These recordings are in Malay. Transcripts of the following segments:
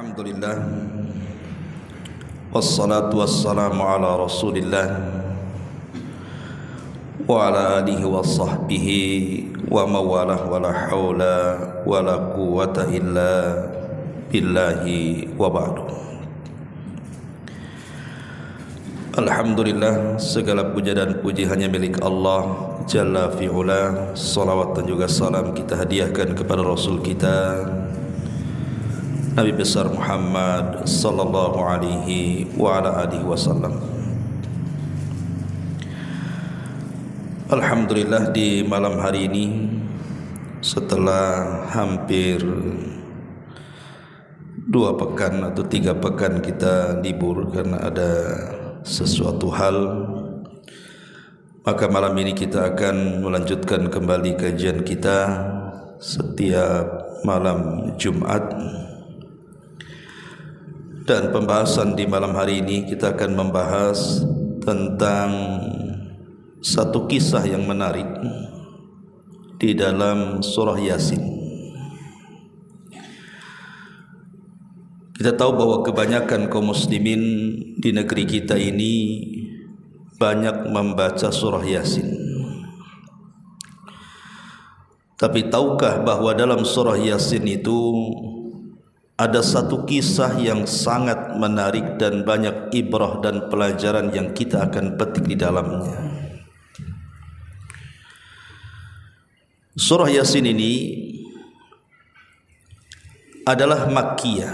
Alhamdulillah wassalatu wassalamu ala rasulillah wa ala alihi wa sahbihi wa mawalah wa la hawla wa la quwwata illa billahi wa ba'du. Alhamdulillah, segala puja dan puji hanya milik Allah Jalla fi'ula. Salawat dan juga salam kita hadiahkan kepada Rasul kita Nabi besar Muhammad sallallahu alaihi wa ala alihi wasallam. Alhamdulillah, di malam hari ini setelah hampir 2 pekan atau 3 pekan kita libur karena ada sesuatu hal, maka malam ini kita akan melanjutkan kembali kajian kita setiap malam Jumat. Dan pembahasan di malam hari ini kita akan membahas tentang satu kisah yang menarik di dalam surah Yasin. Kita tahu bahwa kebanyakan kaum muslimin di negeri kita ini banyak membaca surah Yasin. Tapi tahukah bahwa dalam surah Yasin itu ada satu kisah yang sangat menarik dan banyak ibrah dan pelajaran yang kita akan petik di dalamnya. Surah Yasin ini adalah Makkiyah,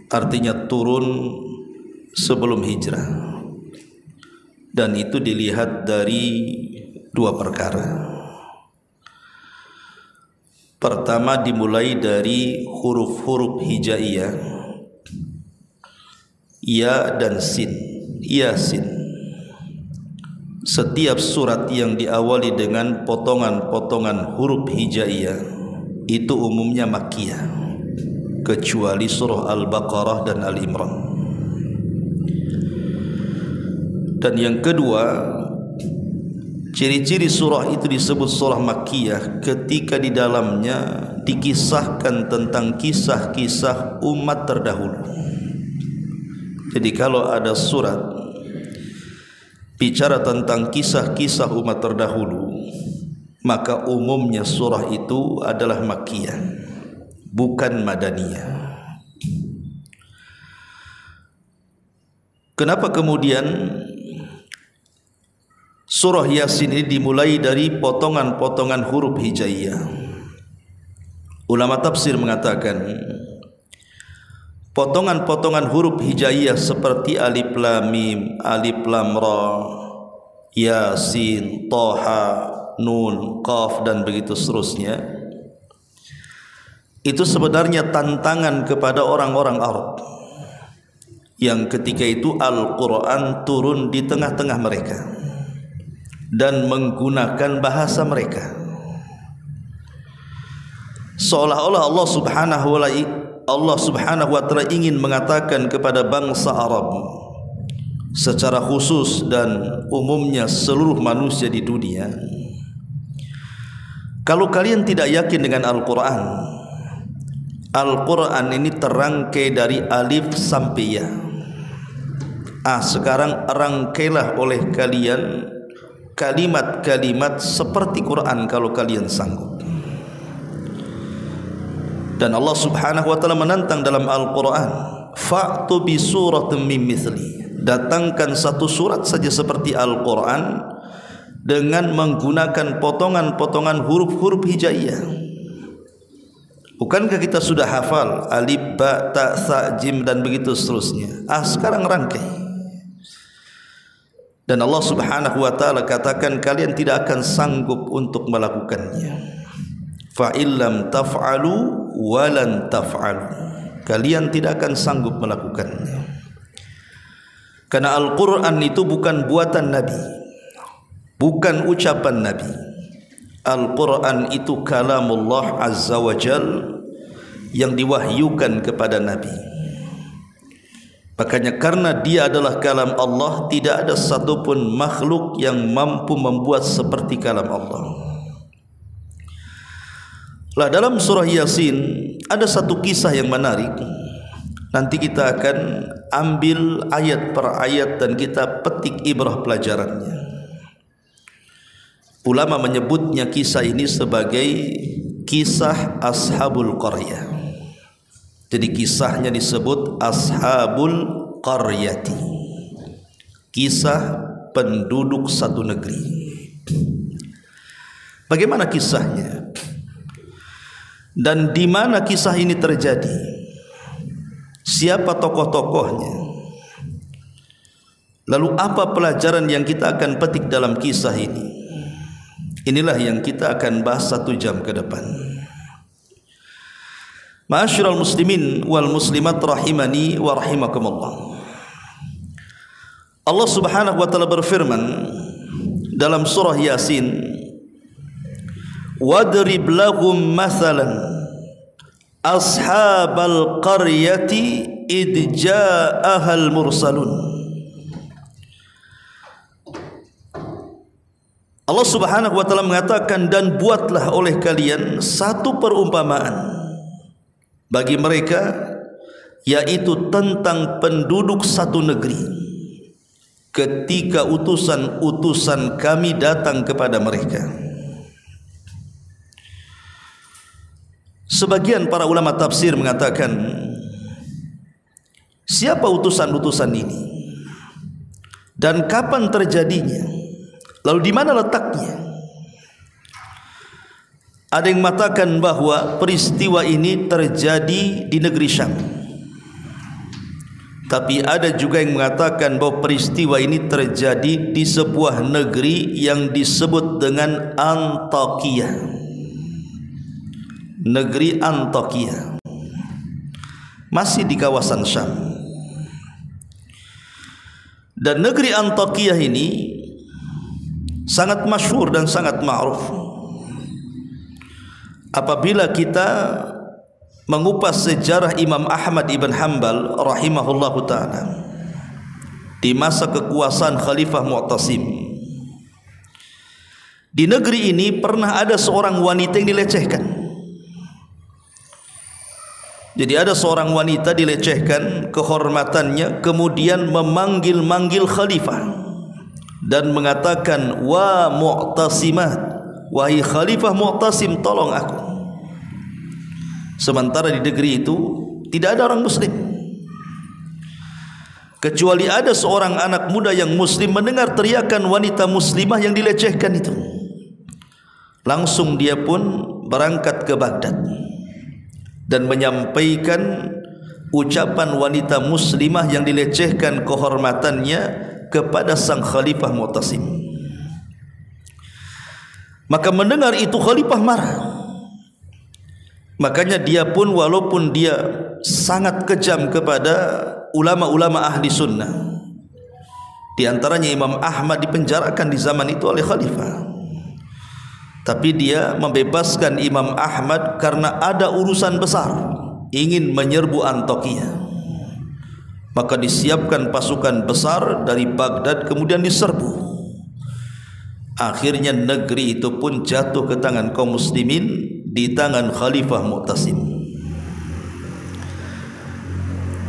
artinya turun sebelum hijrah. Dan itu dilihat dari 2 perkara. Pertama, dimulai dari huruf-huruf hijaiyah, ya dan sin, Yasin. Setiap surat yang diawali dengan potongan-potongan huruf hijaiyah itu umumnya Makkiyah, kecuali surah Al-Baqarah dan Al-Imran. Dan yang kedua, ciri-ciri surah itu disebut surah Makkiyah ketika di dalamnya dikisahkan tentang kisah-kisah umat terdahulu. Jadi kalau ada surat bicara tentang kisah-kisah umat terdahulu, maka umumnya surah itu adalah Makkiyah, bukan Madaniyah. Kenapa kemudian surah Yasin ini dimulai dari potongan-potongan huruf hijaiyah? Ulama tafsir mengatakan potongan-potongan huruf hijaiyah seperti alif lam mim, alif lam ra, Yasin, Toha, Nun, Qaf dan begitu seterusnya, itu sebenarnya tantangan kepada orang-orang Arab yang ketika itu Al-Quran turun di tengah-tengah mereka dan menggunakan bahasa mereka, seolah-olah Allah subhanahu wa ta'ala ingin mengatakan kepada bangsa Arab secara khusus dan umumnya seluruh manusia di dunia, kalau kalian tidak yakin dengan Al-Quran, Al-Quran ini terangkai dari alif sampai ya. Sekarang rangkailah oleh kalian kalimat-kalimat seperti Quran kalau kalian sanggup. Dan Allah subhanahu wa ta'ala menantang dalam Al-Quran, fa'tu bi suratin min mithli, datangkan satu surat saja seperti Al-Quran dengan menggunakan potongan-potongan huruf-huruf hijaiyah. Bukankah kita sudah hafal alif, ba, ta, sa, jim dan begitu seterusnya? Sekarang rangkai. Dan Allah subhanahu wa ta'ala katakan kalian tidak akan sanggup untuk melakukannya. Fa illam taf'alu walan taf'alu, kalian tidak akan sanggup melakukannya. Karena Al-Quran itu bukan buatan Nabi, bukan ucapan Nabi. Al-Quran itu kalamullah azza wa jal yang diwahyukan kepada Nabi. Makanya karena dia adalah kalam Allah, tidak ada satupun makhluk yang mampu membuat seperti kalam Allah. Lah dalam surah Yasin ada satu kisah yang menarik Nanti kita akan ambil ayat per ayat dan kita petik ibrah pelajarannya. Ulama menyebutnya kisah ini sebagai kisah Ashabul Qaryah. Jadi kisahnya disebut Ashabul Qaryati, kisah penduduk satu negeri. Bagaimana kisahnya? Dan di mana kisah ini terjadi? Siapa tokoh-tokohnya? Lalu apa pelajaran yang kita akan petik dalam kisah ini? Inilah yang kita akan bahas 1 jam ke depan. Ma'asyiral muslimin wal muslimat rahimani wa rahimakumullah. Allah Subhanahu wa taala berfirman dalam surah Yasin, "Wadrib lahum mathalan ashabal qaryati id ja'ahal mursalun." Allah Subhanahu wa taala mengatakan, dan buatlah oleh kalian satu perumpamaan bagi mereka, yaitu tentang penduduk satu negeri ketika utusan-utusan kami datang kepada mereka. Sebagian para ulama tafsir mengatakan, siapa utusan-utusan ini dan kapan terjadinya, lalu di mana letaknya? Ada yang mengatakan bahwa peristiwa ini terjadi di negeri Syam. Tapi ada juga yang mengatakan bahwa peristiwa ini terjadi di sebuah negeri yang disebut dengan Antakya. Negeri Antakya masih di kawasan Syam. Dan negeri Antakya ini sangat masyhur dan sangat ma'ruf. Apabila kita mengupas sejarah Imam Ahmad ibn Hanbal rahimahullahu ta'ala di masa kekuasaan Khalifah Mu'tasim, di negeri ini pernah ada seorang wanita yang dilecehkan. Jadi ada seorang wanita dilecehkan kehormatannya, kemudian memanggil-manggil khalifah dan mengatakan, "Wa Mu'tasimat, wahai Khalifah Mu'tasim, tolong aku." Sementara di negeri itu tidak ada orang muslim, kecuali ada seorang anak muda yang muslim mendengar teriakan wanita muslimah yang dilecehkan itu. Langsung dia pun berangkat ke Baghdad dan menyampaikan ucapan wanita muslimah yang dilecehkan kehormatannya kepada sang Khalifah Mu'tasim. Maka mendengar itu Khalifah marah. Makanya dia pun walaupun dia sangat kejam kepada ulama-ulama ahli sunnah, di antaranya Imam Ahmad dipenjarakan di zaman itu oleh Khalifah, tapi dia membebaskan Imam Ahmad karena ada urusan besar, ingin menyerbu Antakya. Maka disiapkan pasukan besar dari Baghdad, kemudian diserbu. Akhirnya negeri itu pun jatuh ke tangan kaum muslimin, di tangan Khalifah Mu'tasim.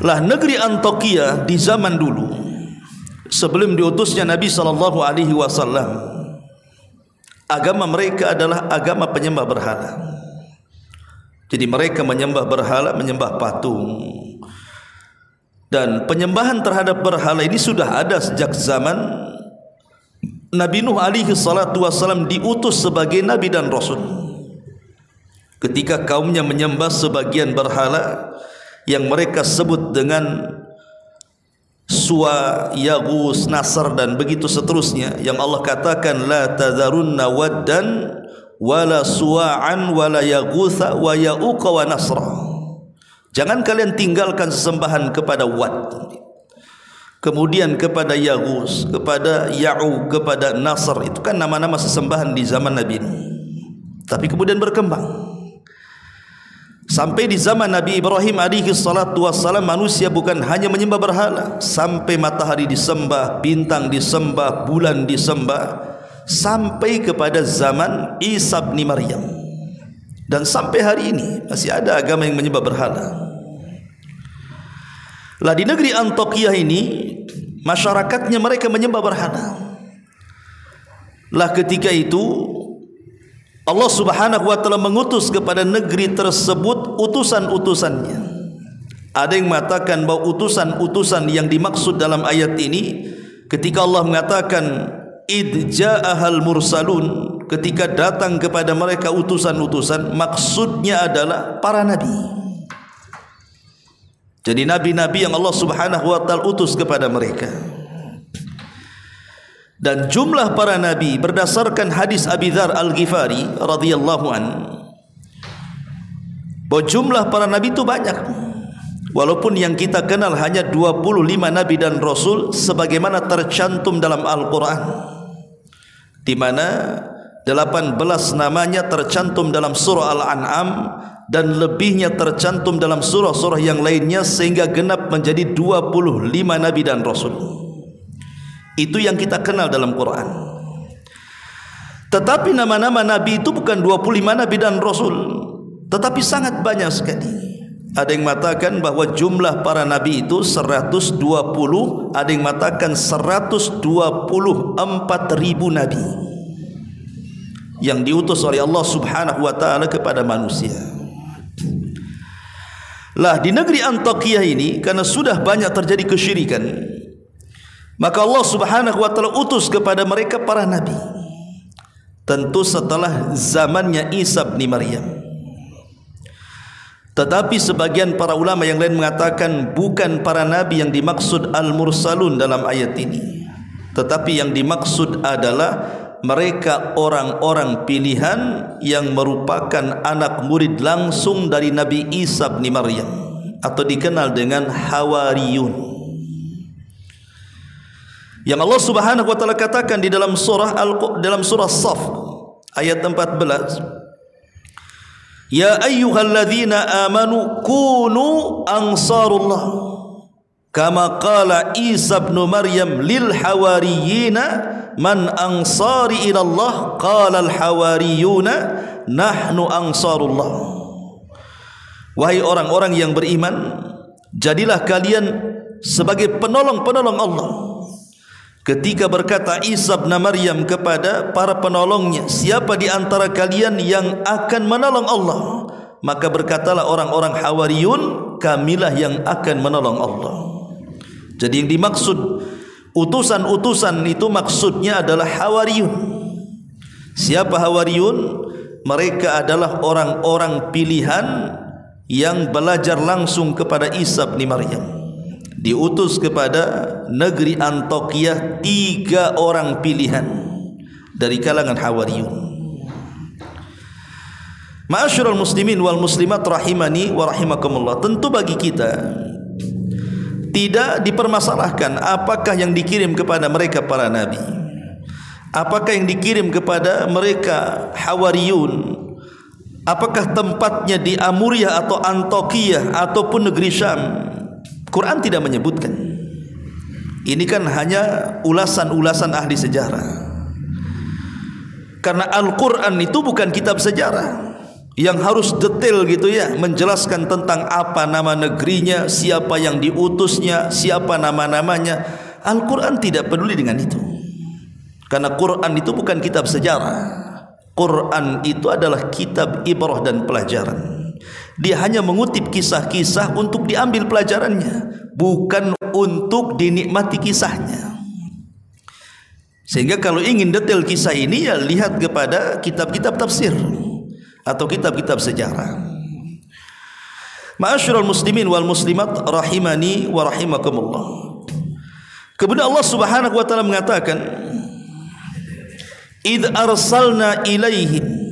Lah negeri Antakya di zaman dulu sebelum diutusnya Nabi SAW, agama mereka adalah agama penyembah berhala. Jadi mereka menyembah berhala, menyembah patung. Dan penyembahan terhadap berhala ini sudah ada sejak zaman Nabi Nuh alaihi salatu wassalam diutus sebagai nabi dan rasul. Ketika kaumnya menyembah sebagian berhala yang mereka sebut dengan Suwa, Yaghus, Nasr dan begitu seterusnya, yang Allah katakan la tadharunna waddan wala suwa'an wala yaghutha wa ya'uqa wa nasra. Jangan kalian tinggalkan sesembahan kepada Wad, kemudian kepada Yaghus, kepada Ya'uq, kepada Nasr. Itu kan nama-nama sesembahan di zaman Nabi Nuh. Tapi kemudian berkembang sampai di zaman Nabi Ibrahim alaihi salatu wassalam, manusia bukan hanya menyembah berhala, sampai matahari disembah, bintang disembah, bulan disembah, sampai kepada zaman Isa bin Maryam. Dan sampai hari ini masih ada agama yang menyembah berhala. Lah di negeri Antioquia ini masyarakatnya mereka menyembah berhala. Lah ketika itu Allah Subhanahu wa taala mengutus kepada negeri tersebut utusan-utusannya. Ada yang mengatakan bahwa utusan-utusan yang dimaksud dalam ayat ini ketika Allah mengatakan id ja'ahal mursalun, ketika datang kepada mereka utusan-utusan, maksudnya adalah para nabi. Jadi nabi-nabi yang Allah Subhanahu wa taala utus kepada mereka. Dan jumlah para nabi berdasarkan hadis Abi Dzar Al-Ghifari radhiyallahu an, bahwa jumlah para nabi itu banyak. Walaupun yang kita kenal hanya 25 nabi dan rasul sebagaimana tercantum dalam Al-Qur'an, di mana 18 namanya tercantum dalam surah Al-An'am dan lebihnya tercantum dalam surah-surah yang lainnya, sehingga genap menjadi 25 nabi dan rasul. Itu yang kita kenal dalam Quran. Tetapi nama-nama nabi itu bukan 25 nabi dan rasul, tetapi sangat banyak sekali. Ada yang mengatakan bahwa jumlah para nabi itu 120, ada yang mengatakan 124.000 nabi yang diutus oleh Allah Subhanahu wa taala kepada manusia. Lah di negeri Antioquia ini karena sudah banyak terjadi kesyirikan, maka Allah Subhanahu wa taala utus kepada mereka para nabi. Tentu setelah zamannya Isa bin Maryam. Tetapi sebagian para ulama yang lain mengatakan bukan para nabi yang dimaksud al-mursalun dalam ayat ini, tetapi yang dimaksud adalah mereka orang-orang pilihan yang merupakan anak murid langsung dari Nabi Isa bin Maryam, atau dikenal dengan Hawariyun. Yang Allah Subhanahu wa taala katakan di dalam surah Shaf ayat 14, ya ayyuhalladzina amanu kunu ansarullah kama qala Isa bin Maryam lil hawariyina man ansari ilallah qala al hawariyuna nahnu ansarullah. Wahai orang-orang yang beriman, jadilah kalian sebagai penolong-penolong Allah. Ketika berkata Isa bin Maryam kepada para penolongnya, siapa di antara kalian yang akan menolong Allah? Maka berkatalah orang-orang Hawariyun, kamilah yang akan menolong Allah. Jadi yang dimaksud utusan-utusan itu maksudnya adalah Hawariyun. Siapa Hawariyun? Mereka adalah orang-orang pilihan yang belajar langsung kepada Isa bin Maryam. Diutus kepada negeri Antioquia 3 orang pilihan dari kalangan Hawariyun. Ma'asyiral muslimin wal muslimat rahimani wa rahimakumullah, tentu bagi kita tidak dipermasalahkan apakah yang dikirim kepada mereka para nabi, apakah yang dikirim kepada mereka Hawariyun, apakah tempatnya di Amuriah atau Antioquia ataupun negeri Syam. Quran tidak menyebutkan. Ini kan hanya ulasan-ulasan ahli sejarah. Karena Al-Quran itu bukan kitab sejarah yang harus detail gitu ya, menjelaskan tentang apa nama negerinya, siapa yang diutusnya, siapa nama-namanya. Al-Quran tidak peduli dengan itu. Karena Quran itu bukan kitab sejarah. Quran itu adalah kitab ibrah dan pelajaran. Dia hanya mengutip kisah-kisah untuk diambil pelajarannya, bukan untuk dinikmati kisahnya. Sehingga kalau ingin detail kisah ini, ya lihat kepada kitab-kitab tafsir atau kitab-kitab sejarah. Ma'asyiral muslimin wal muslimat rahimani wa rahimakumullah. Kemudian Allah Subhanahu wa taala mengatakan, "Idz arsalna ilaihim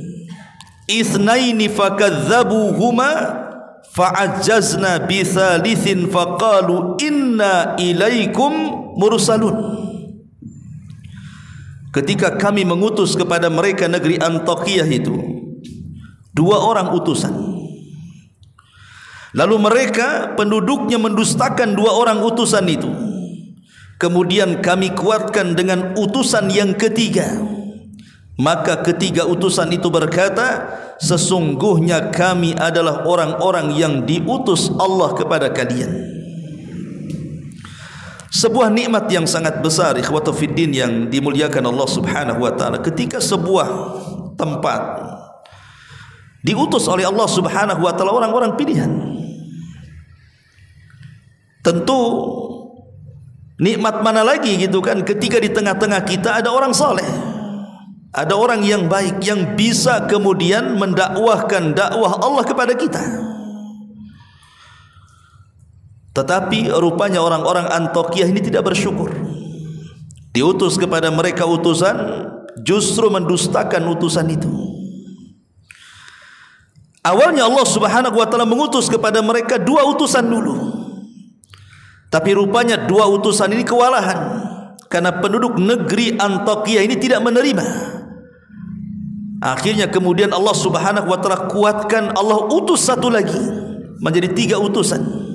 itsnaini fakadzabuhuma fa'azzazna bi tsalitsin faqalu inna ilaikum mursalun." Ketika kami mengutus kepada mereka negeri Antioquia itu 2 orang utusan, lalu mereka penduduknya mendustakan 2 orang utusan itu, kemudian kami kuatkan dengan utusan yang ketiga. Maka ketiga utusan itu berkata, sesungguhnya kami adalah orang-orang yang diutus Allah kepada kalian. Sebuah nikmat yang sangat besar ikhwatu fiddin yang dimuliakan Allah Subhanahu wa taala, ketika sebuah tempat diutus oleh Allah Subhanahu wa taala orang-orang pilihan. Tentu nikmat mana lagi gitu kan ketika di tengah-tengah kita ada orang saleh, ada orang yang baik yang bisa kemudian mendakwahkan dakwah Allah kepada kita. Tetapi rupanya orang-orang Antiokhia ini tidak bersyukur. Diutus kepada mereka utusan, justru mendustakan utusan itu. Awalnya Allah Subhanahu wa taala mengutus kepada mereka 2 utusan dulu. Tapi rupanya 2 utusan ini kewalahan karena penduduk negeri Antiokhia ini tidak menerima. Akhirnya kemudian Allah Subhanahu wa taala kuatkan, Allah utus satu lagi menjadi 3 utusan.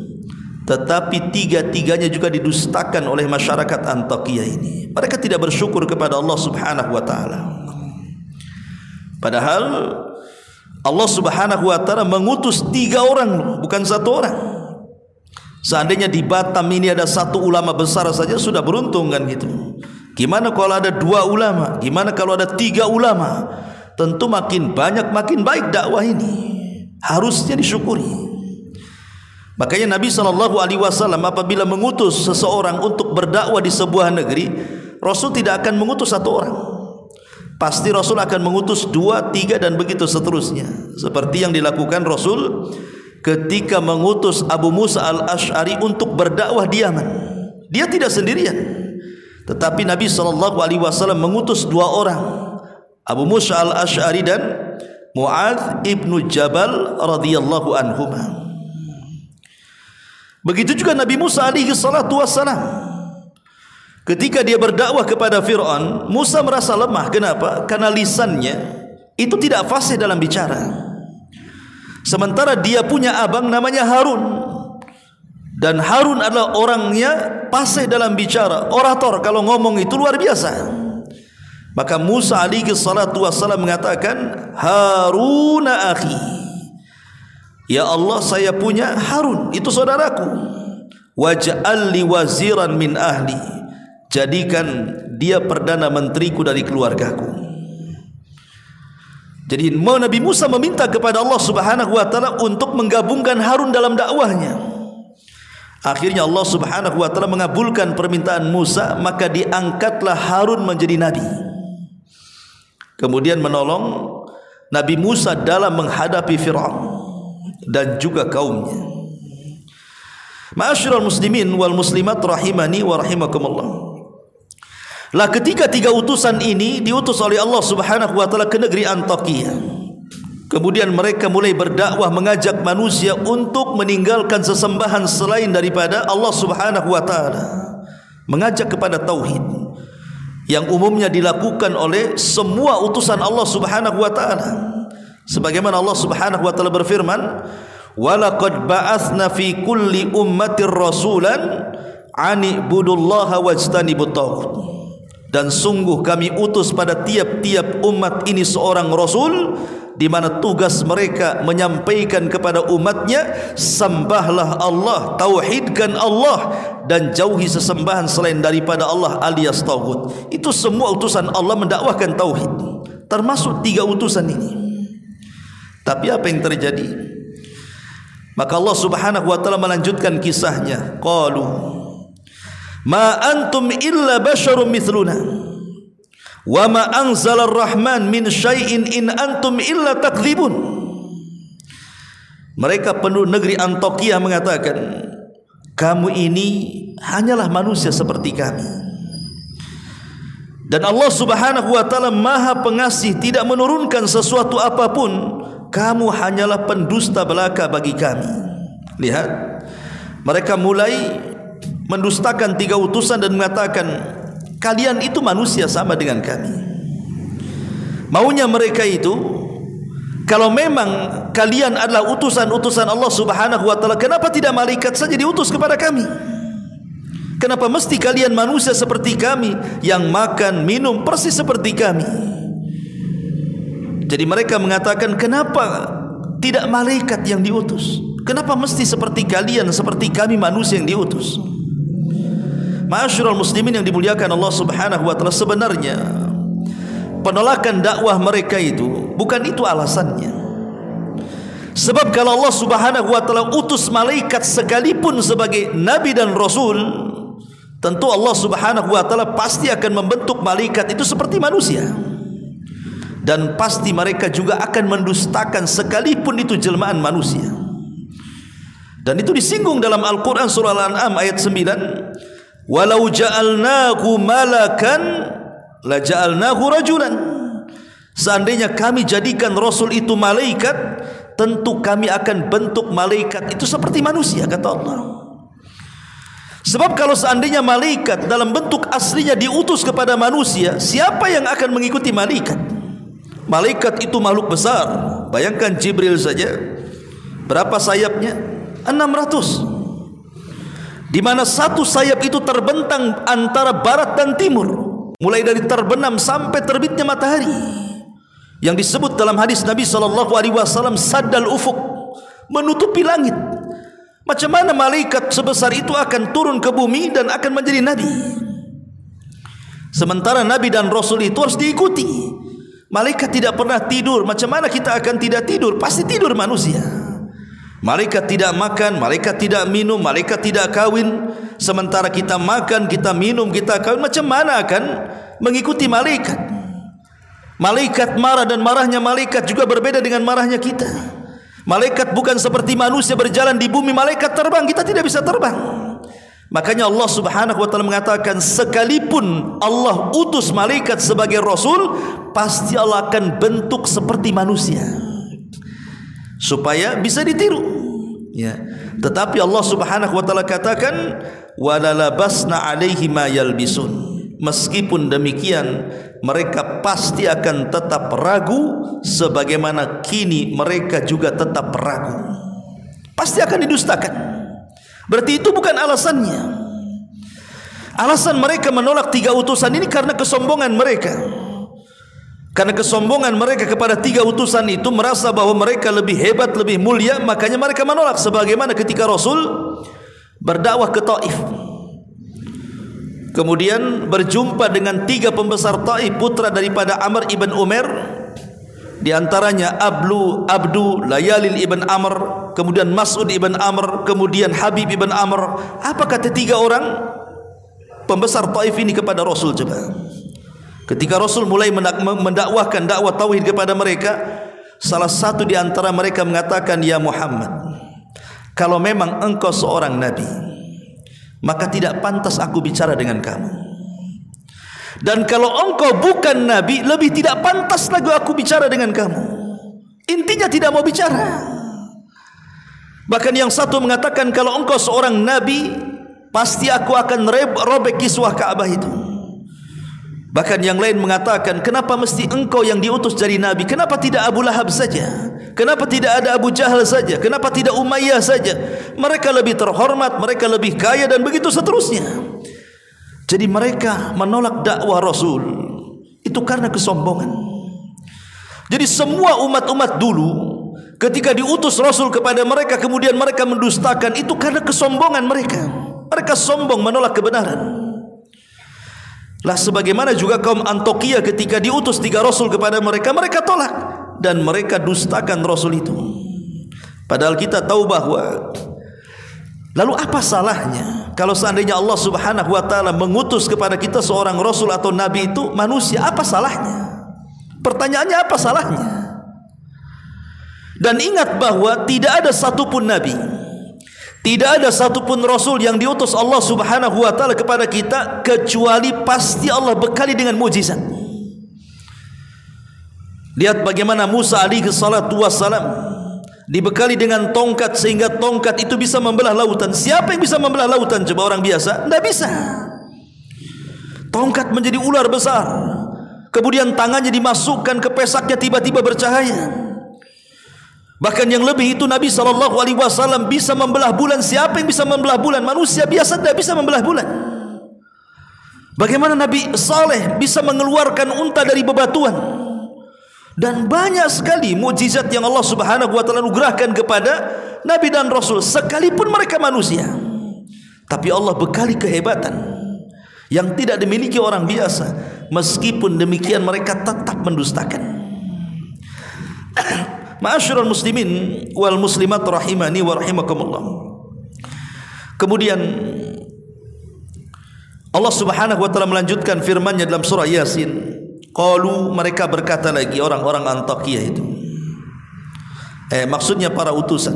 Tetapi 3-tiganya juga didustakan oleh masyarakat Antiokhia ini. Mereka tidak bersyukur kepada Allah Subhanahu wa taala. Padahal Allah Subhanahu wa taala mengutus 3 orang, bukan 1 orang. Seandainya di Batam ini ada 1 ulama besar saja sudah beruntung kan gitu. Gimana kalau ada 2 ulama? Gimana kalau ada 3 ulama? Tentu makin banyak makin baik dakwah ini. Harusnya disyukuri. Makanya Nabi SAW apabila mengutus seseorang untuk berdakwah di sebuah negeri, Rasul tidak akan mengutus 1 orang. Pasti Rasul akan mengutus 2, 3 dan begitu seterusnya. Seperti yang dilakukan Rasul ketika mengutus Abu Musa al-Ash'ari untuk berdakwah di Yaman. Dia tidak sendirian, tetapi Nabi SAW mengutus 2 orang, Abu Musa al-Ash'ari dan Mu'adz ibnu Jabal radhiyallahu anhuma. Begitu juga Nabi Musa alaihi salatu wassalam. Ketika dia berdakwah kepada Fir'aun, Musa merasa lemah. Kenapa? Karena lisannya itu tidak fasih dalam bicara. Sementara dia punya abang namanya Harun. Dan Harun adalah orangnya fasih dalam bicara, orator, kalau ngomong itu luar biasa. Maka Musa alaihi salatu wassalam mengatakan, Haruna akhi, ya Allah, saya punya Harun, itu saudaraku. Waj'al li waziran min ahli, jadikan dia perdana menteriku dari keluargaku. Jadi Nabi Musa meminta kepada Allah Subhanahu wa taala untuk menggabungkan Harun dalam dakwahnya. Akhirnya Allah Subhanahu wa taala mengabulkan permintaan Musa, maka diangkatlah Harun menjadi nabi. Kemudian menolong Nabi Musa dalam menghadapi Fir'aun dan juga kaumnya. Ma'asyiral muslimin wal muslimat rahimani wa rahimakumullah. Lah ketika 3 utusan ini diutus oleh Allah Subhanahu wa taala ke negeri Antiokhia, kemudian mereka mulai berdakwah mengajak manusia untuk meninggalkan sesembahan selain daripada Allah Subhanahu wa taala, mengajak kepada tauhid yang umumnya dilakukan oleh semua utusan Allah Subhanahu wa taala. Sebagaimana Allah Subhanahu wa taala berfirman, "Walaqad ba'atsna fi kulli ummatir rasulan an ibudullaha wajtanibut taghut." Dan sungguh kami utus pada tiap-tiap umat ini seorang rasul, di mana tugas mereka menyampaikan kepada umatnya, sembahlah Allah, tauhidkan Allah dan jauhi sesembahan selain daripada Allah alias taghut. Itu semua utusan Allah mendakwahkan tauhid, termasuk 3 utusan ini. Tapi apa yang terjadi? Maka Allah Subhanahu wa taala melanjutkan kisahnya. Qalu ma antum illa basyarum mithluna wa ma anzalar rahman min syai'in in antum illa takdzibun. Mereka penduduk negeri Antiokhia mengatakan, kamu ini hanyalah manusia seperti kami. Dan Allah Subhanahu wa taala Maha Pengasih, tidak menurunkan sesuatu apapun. Kamu hanyalah pendusta belaka bagi kami. Lihat, mereka mulai mendustakan 3 utusan dan mengatakan, kalian itu manusia sama dengan kami. Maunya mereka itu, kalau memang kalian adalah utusan-utusan Allah Subhanahu wa taala, kenapa tidak malaikat saja diutus kepada kami? Kenapa mesti kalian manusia seperti kami, yang makan minum persis seperti kami? Jadi mereka mengatakan, kenapa tidak malaikat yang diutus? Kenapa mesti seperti kalian, seperti kami manusia yang diutus? Ma'asyiral muslimin yang dimuliakan Allah Subhanahu wa taala, sebenarnya penolakan dakwah mereka itu bukan itu alasannya. Sebab kalau Allah Subhanahu wa taala utus malaikat sekalipun sebagai nabi dan rasul, tentu Allah Subhanahu wa taala pasti akan membentuk malaikat itu seperti manusia. Dan pasti mereka juga akan mendustakan sekalipun itu jelmaan manusia. Dan itu disinggung dalam Al-Quran surah Al-An'am ayat 9. Walau ja'alnahu malakan la ja'alnahu rajulan. Seandainya kami jadikan Rasul itu malaikat, tentu kami akan bentuk malaikat itu seperti manusia, kata Allah. Sebab kalau seandainya malaikat dalam bentuk aslinya diutus kepada manusia, siapa yang akan mengikuti malaikat? Malaikat itu makhluk besar. Bayangkan Jibril saja, berapa sayapnya? 600. Di mana satu sayap itu terbentang antara barat dan timur, mulai dari terbenam sampai terbitnya matahari, yang disebut dalam hadis Nabi SAW saddal ufuk, menutupi langit. Macam mana malaikat sebesar itu akan turun ke bumi dan akan menjadi nabi? Sementara nabi dan rasul itu harus diikuti. Malaikat tidak pernah tidur. Macam mana kita akan tidak tidur? Pasti tidur manusia. Malaikat tidak makan, malaikat tidak minum, malaikat tidak kawin. Sementara kita makan, kita minum, kita kawin. Macam mana akan mengikuti malaikat? Malaikat marah, dan marahnya malaikat juga berbeda dengan marahnya kita. Malaikat bukan seperti manusia berjalan di bumi. Malaikat terbang, kita tidak bisa terbang. Makanya Allah Subhanahu wa taala mengatakan, sekalipun Allah utus malaikat sebagai rasul, pasti Allah akan bentuk seperti manusia supaya bisa ditiru, ya. Tetapi Allah Subhanahu wa taala katakan, walalabasna alaihi ma yalbisun. Meskipun demikian, mereka pasti akan tetap ragu, sebagaimana kini mereka juga tetap ragu. Pasti akan didustakan. Berarti itu bukan alasannya. Alasan mereka menolak 3 utusan ini karena kesombongan mereka. Karena kesombongan mereka kepada 3 utusan itu, merasa bahwa mereka lebih hebat, lebih mulia, makanya mereka menolak. Sebagaimana ketika Rasul berdakwah ke Taif, kemudian berjumpa dengan 3 pembesar Taif, putra daripada Amr ibn Umair, di antaranya Abdu Layalil ibn Amr, kemudian Mas'ud ibn Amr, kemudian Habib ibn Amr. Apa kata 3 orang pembesar Taif ini kepada Rasul? Coba. Ketika Rasul mulai mendakwahkan dakwah tauhid kepada mereka, salah satu di antara mereka mengatakan, ya Muhammad, kalau memang engkau seorang nabi, maka tidak pantas aku bicara dengan kamu. Dan kalau engkau bukan nabi, lebih tidak pantas lagi aku bicara dengan kamu. Intinya tidak mau bicara. Bahkan yang satu mengatakan, kalau engkau seorang nabi, pasti aku akan robek kiswah Ka'bah itu. Bahkan yang lain mengatakan, kenapa mesti engkau yang diutus jadi nabi? Kenapa tidak Abu Lahab saja? Kenapa tidak ada Abu Jahal saja? Kenapa tidak Umayyah saja? Mereka lebih terhormat, mereka lebih kaya, dan begitu seterusnya. Jadi mereka menolak dakwah Rasul itu karena kesombongan. Jadi semua umat-umat dulu ketika diutus Rasul kepada mereka, kemudian mereka mendustakan, itu karena kesombongan mereka. Mereka sombong menolak kebenaran. Lah sebagaimana juga kaum Antiokhia ketika diutus 3 Rasul kepada mereka, mereka tolak dan mereka dustakan Rasul itu. Padahal kita tahu bahwa, lalu apa salahnya kalau seandainya Allah Subhanahu wa taala mengutus kepada kita seorang Rasul atau Nabi itu manusia? Apa salahnya? Pertanyaannya, apa salahnya? Dan ingat bahwa tidak ada satupun Nabi, tidak ada satupun Rasul yang diutus Allah Subhanahu wa ta'ala kepada kita, kecuali pasti Allah bekali dengan mujizat. Lihat bagaimana Musa alaihi salatu wassalam dibekali dengan tongkat, sehingga tongkat itu bisa membelah lautan. Siapa yang bisa membelah lautan? Coba orang biasa? Tidak bisa. Tongkat menjadi ular besar, kemudian tangannya dimasukkan ke pesaknya, tiba-tiba bercahaya. Bahkan yang lebih itu, Nabi SAW bisa membelah bulan. Siapa yang bisa membelah bulan? Manusia biasa tidak bisa membelah bulan. Bagaimana Nabi Saleh bisa mengeluarkan unta dari bebatuan? Dan banyak sekali mukjizat yang Allah Subhanahu wa ta'ala anugerahkan kepada Nabi dan Rasul, sekalipun mereka manusia. Tapi Allah bekali kehebatan. yang tidak dimiliki orang biasa. Meskipun demikian mereka tetap mendustakan. Ma'asyiral muslimin wal muslimat rahimani wa rahimakumullah. Kemudian Allah Subhanahu wa taala melanjutkan firman-Nya dalam surah Yasin. Qalu, mereka berkata lagi, orang-orang Antakiyah itu. Maksudnya para utusan.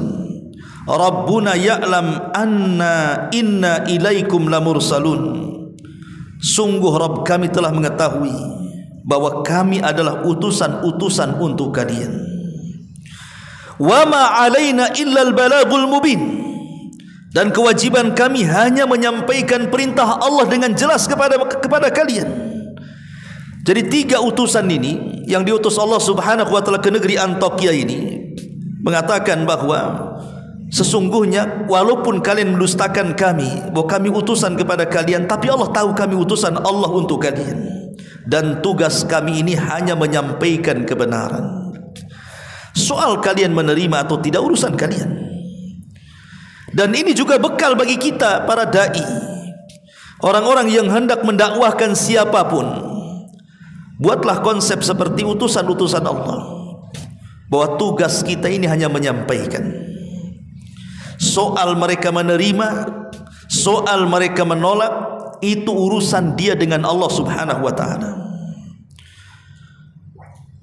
Rabbuna ya'lam anna inna ilaikum lamursalun. Sungguh Rabb kami telah mengetahui bahwa kami adalah utusan-utusan untuk kalian. Wa ma 'alaina illal balagul mubin. Dan kewajiban kami hanya menyampaikan perintah Allah dengan jelas kepada kalian. Jadi 3 utusan ini yang diutus Allah Subhanahu wa taala ke negeri Antakya ini mengatakan bahwa sesungguhnya walaupun kalian mendustakan kami, bahwa kami utusan kepada kalian, tapi Allah tahu kami utusan Allah untuk kalian. Dan tugas kami ini hanya menyampaikan kebenaran. Soal kalian menerima atau tidak urusan kalian. Dan ini juga bekal bagi kita para dai, orang-orang yang hendak mendakwahkan siapapun. Buatlah konsep seperti utusan-utusan Allah, bahwa tugas kita ini hanya menyampaikan. Soal mereka menerima, soal mereka menolak, itu urusan dia dengan Allah Subhanahu wa taala.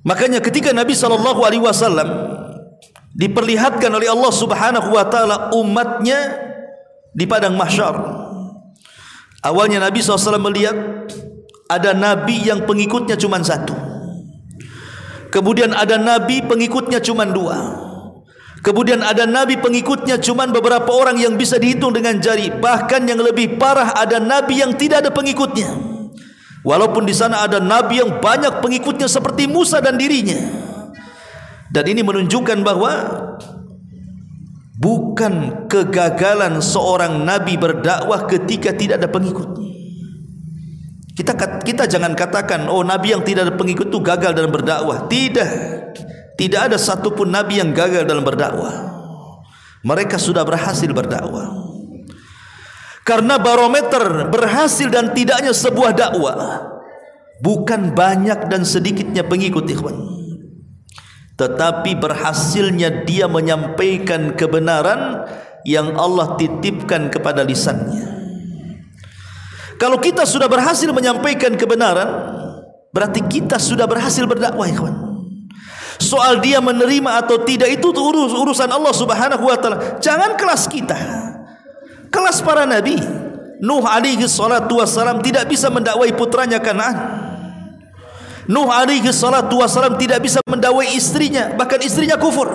Makanya ketika Nabi SAW diperlihatkan oleh Allah Subhanahu wa taala umatnya di padang mahsyar, awalnya Nabi SAW melihat ada nabi yang pengikutnya cuma 1, kemudian ada nabi pengikutnya cuma 2, kemudian ada nabi pengikutnya cuma beberapa orang yang bisa dihitung dengan jari. Bahkan yang lebih parah, ada nabi yang tidak ada pengikutnya. Walaupun di sana ada nabi yang banyak pengikutnya seperti Musa dan dirinya. Dan ini menunjukkan bahwa bukan kegagalan seorang nabi berdakwah ketika tidak ada pengikut. Kita jangan katakan, oh nabi yang tidak ada pengikut itu gagal dalam berdakwah. Tidak ada satupun nabi yang gagal dalam berdakwah. Mereka sudah berhasil berdakwah. Karena barometer berhasil dan tidaknya sebuah dakwah bukan banyak dan sedikitnya pengikut, ikhwan, tetapi berhasilnya dia menyampaikan kebenaran yang Allah titipkan kepada lisannya. Kalau kita sudah berhasil menyampaikan kebenaran, berarti kita sudah berhasil berdakwah, ikhwan. Soal dia menerima atau tidak itu urusan Allah Subhanahu wa taala. Jangan kelas kita, kelas para nabi. Nuh alaihi salatu wassalam tidak bisa mendakwai putranya Kan'an. Nuh alaihi salatu wassalam tidak bisa mendakwai istrinya, bahkan istrinya kufur.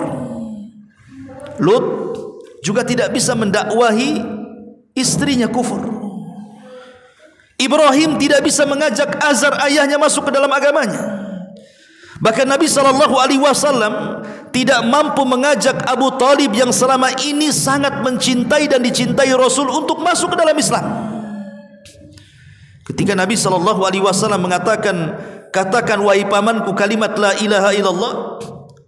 Lut juga tidak bisa mendakwahi istrinya kufur. Ibrahim tidak bisa mengajak Azar ayahnya masuk ke dalam agamanya. Bahkan Nabi SAW tidak mampu mengajak Abu Talib yang selama ini sangat mencintai dan dicintai Rasul untuk masuk ke dalam Islam. Ketika Nabi SAW mengatakan, katakan wahai pamanku kalimat la ilaha illallah,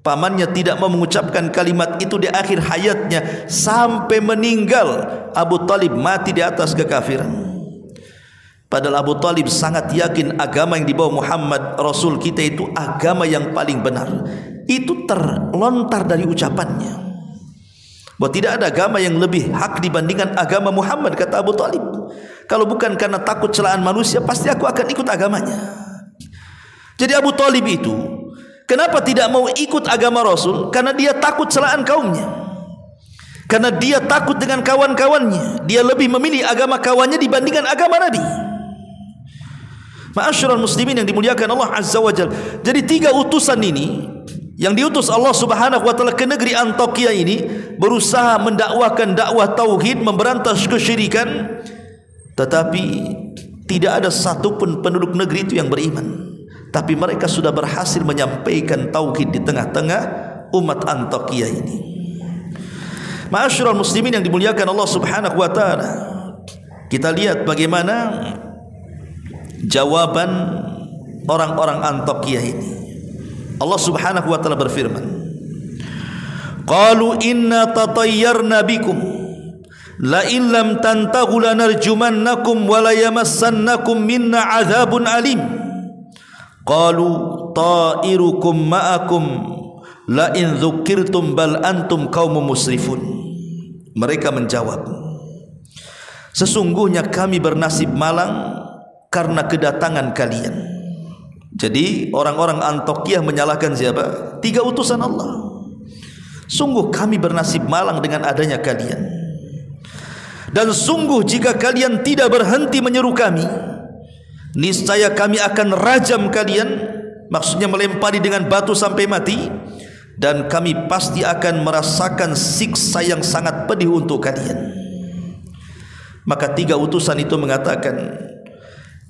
pamannya tidak mau mengucapkan kalimat itu di akhir hayatnya sampai meninggal. Abu Talib mati di atas kekafiran. Padahal Abu Talib sangat yakin agama yang dibawa Muhammad Rasul kita itu agama yang paling benar. Itu terlontar dari ucapannya, bahwa tidak ada agama yang lebih hak dibandingkan agama Muhammad, kata Abu Talib. Kalau bukan karena takut celaan manusia, pasti aku akan ikut agamanya. Jadi Abu Talib itu kenapa tidak mau ikut agama Rasul? Karena dia takut celaan kaumnya, karena dia takut dengan kawan-kawannya. Dia lebih memilih agama kawannya dibandingkan agama Nabi. Ma'asyiral muslimin yang dimuliakan Allah Azza wa Jalla. Jadi 3 utusan ini yang diutus Allah Subhanahu wa taala ke negeri Antakya ini berusaha mendakwahkan dakwah tauhid, memberantas kesyirikan, tetapi tidak ada satupun penduduk negeri itu yang beriman. Tapi mereka sudah berhasil menyampaikan tauhid di tengah-tengah umat Antakya ini. Ma'asyiral muslimin yang dimuliakan Allah Subhanahu wa taala, kita lihat bagaimana jawaban orang-orang Antakya ini. Allah Subhanahu wa taala berfirman, qalu inna tatayyarna bikum. la illam tantahu lanarjumannakum wa la yamassannakum minna adzabun alim. Qalu ta'irukum ma'akum la in dzukirtum bal antum qaumun musrifun. Mereka menjawab, sesungguhnya kami bernasib malang karena kedatangan kalian. Jadi orang-orang Antiokhia menyalahkan siapa? 3 utusan Allah. Sungguh kami bernasib malang dengan adanya kalian. Dan sungguh jika kalian tidak berhenti menyeru kami, niscaya kami akan rajam kalian, maksudnya melempari dengan batu sampai mati, dan kami pasti akan merasakan siksa yang sangat pedih untuk kalian. Maka 3 utusan itu mengatakan,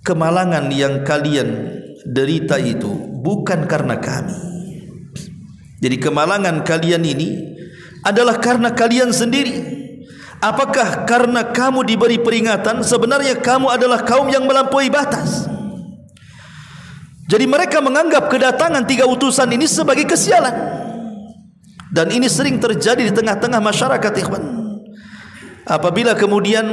kemalangan yang kalian derita itu bukan karena kami. Jadi kemalangan kalian ini adalah karena kalian sendiri. Apakah karena kamu diberi peringatan? Sebenarnya kamu adalah kaum yang melampaui batas. Jadi mereka menganggap kedatangan 3 utusan ini sebagai kesialan. Dan ini sering terjadi di tengah-tengah masyarakat, ikhwan. Apabila kemudian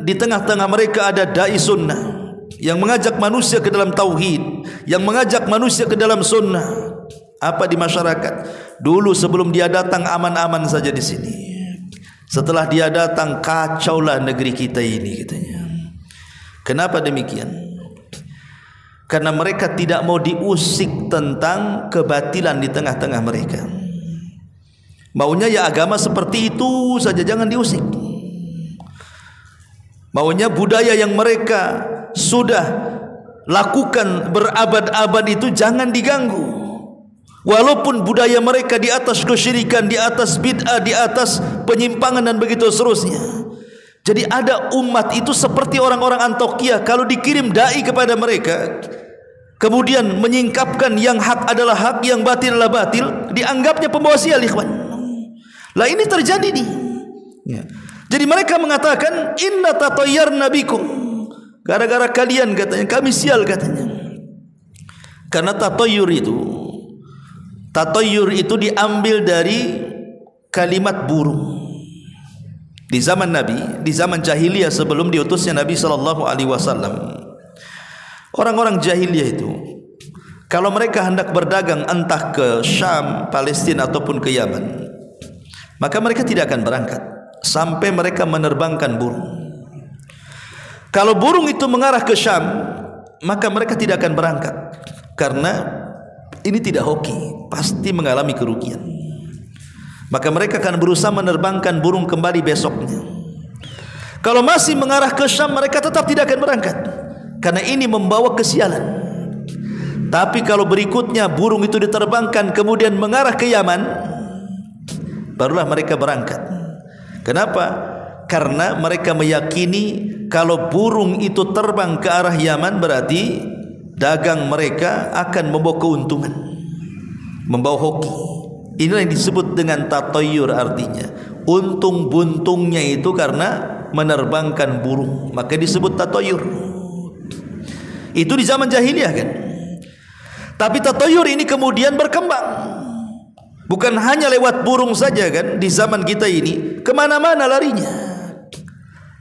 di tengah-tengah mereka ada dai sunnah yang mengajak manusia ke dalam tauhid, yang mengajak manusia ke dalam sunnah, apa di masyarakat? Dulu sebelum dia datang aman-aman saja di sini. Setelah dia datang kacaulah negeri kita ini, katanya. Kenapa demikian? Karena mereka tidak mau diusik tentang kebatilan di tengah-tengah mereka. Maunya ya agama seperti itu saja, jangan diusik. Maunya budaya yang mereka sudah lakukan berabad-abad itu jangan diganggu. Walaupun budaya mereka di atas kesyirikan, di atas bid'ah, di atas penyimpangan dan begitu seterusnya. Jadi ada umat itu seperti orang-orang Antiokhia, kalau dikirim dai kepada mereka, kemudian menyingkapkan yang hak adalah hak, yang batil adalah batil, dianggapnya pembawa sial, ikhwan. Lah ini terjadi nih. Ya. Jadi mereka mengatakan inna tatayyarna bikum, gara-gara kalian katanya kami sial katanya. Karena tatayyur itu diambil dari kalimat burung. Di zaman Nabi, di zaman jahiliyah sebelum diutusnya Nabi SAW, orang-orang jahiliyah itu kalau mereka hendak berdagang entah ke Syam, Palestina ataupun ke Yaman, maka mereka tidak akan berangkat sampai mereka menerbangkan burung. Kalau burung itu mengarah ke Syam, maka mereka tidak akan berangkat, karena ini tidak hoki, pasti mengalami kerugian. Maka mereka akan berusaha menerbangkan burung kembali besoknya. Kalau masih mengarah ke Syam, mereka tetap tidak akan berangkat, karena ini membawa kesialan. Tapi kalau berikutnya burung itu diterbangkan kemudian mengarah ke Yaman, barulah mereka berangkat. Kenapa? Karena mereka meyakini kalau burung itu terbang ke arah Yaman, berarti dagang mereka akan membawa keuntungan, membawa hoki. Inilah yang disebut dengan tatayyur, artinya untung buntungnya itu karena menerbangkan burung, maka disebut tatayyur. Itu di zaman jahiliyah kan. Tapi tatayyur ini kemudian berkembang. Bukan hanya lewat burung saja kan, di zaman kita ini kemana-mana larinya.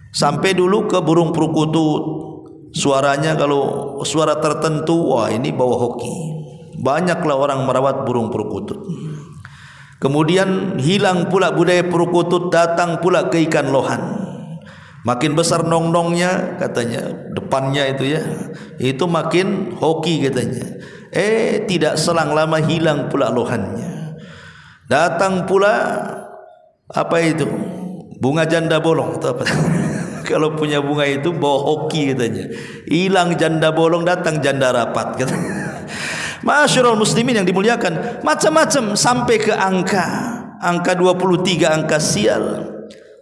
Sampai dulu ke burung perkutut, suaranya kalau suara tertentu, wah ini bawa hoki. Banyaklah orang merawat burung perkutut. Kemudian hilang pula budaya perkutut, datang pula ke ikan lohan. Makin besar nong-nongnya katanya, depannya itu ya, itu makin hoki katanya. Tidak selang lama hilang pula lohannya. Datang pula apa itu? Bunga janda bolong atau apa? Kalau punya bunga itu bawa hoki katanya. Hilang janda bolong, datang janda rapat katanya. Masyarul muslimin yang dimuliakan, macam-macam sampai ke angka 23, angka sial.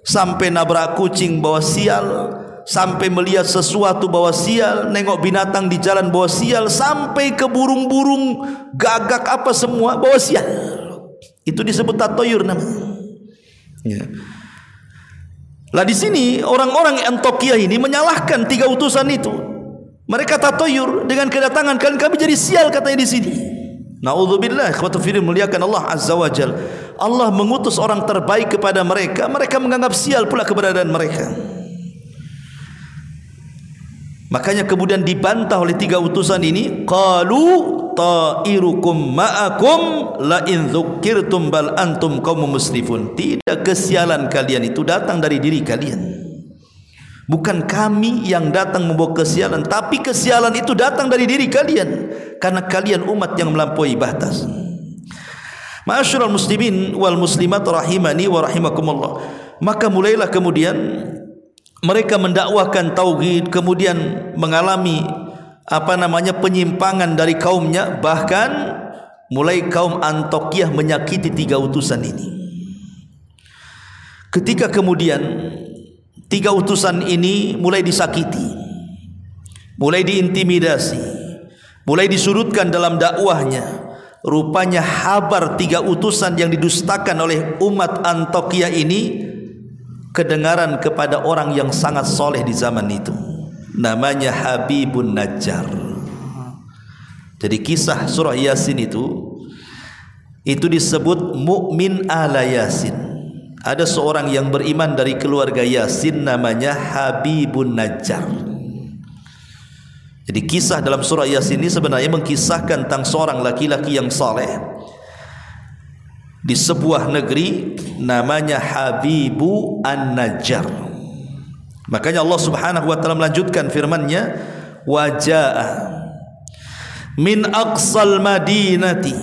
Sampai nabrak kucing bawa sial, sampai melihat sesuatu bawa sial, nengok binatang di jalan bawa sial, sampai ke burung-burung, gagak apa semua bawa sial. Itu disebut tatayyur namanya. Ya. Lah di sini orang-orang Antiokhia ini menyalahkan 3 utusan itu. Mereka tatayyur dengan kedatangan kalian, kami jadi sial katanya di sini. Nauzubillah, ikhwatu fillah muliakan Allah Azza wa Jalla. Allah mengutus orang terbaik kepada mereka, mereka menganggap sial pula keberadaan mereka. Makanya kemudian dibantah oleh 3 utusan ini, qalu ta'irukum ma'akum la in dzukirtum bal antum qaumun musrifun. Tidak, kesialan kalian itu datang dari diri kalian. Bukan kami yang datang membawa kesialan, tapi kesialan itu datang dari diri kalian karena kalian umat yang melampaui batas. Ma'asyiral muslimin wal muslimat rahimani wa rahimakumullah. Maka mulailah kemudian mereka mendakwahkan tauhid, kemudian mengalami penyimpangan dari kaumnya, bahkan mulai kaum Antiokhia menyakiti 3 utusan ini. Ketika kemudian 3 utusan ini mulai disakiti, mulai diintimidasi, mulai disudutkan dalam dakwahnya, rupanya habar 3 utusan yang didustakan oleh umat Antiokhia ini kedengaran kepada orang yang sangat soleh di zaman itu, namanya Habibun Najjar. Jadi kisah surah Yasin itu disebut mukmin ala Yasin. Ada seorang yang beriman dari keluarga Yasin namanya Habibun Najjar. Jadi kisah dalam surah Yasin ini sebenarnya mengkisahkan tentang seorang laki-laki yang soleh di sebuah negeri namanya Habibu An-Najjar. Makanya Allah Subhanahu wa taala melanjutkan firman-Nya, wajaa min aqsal madinati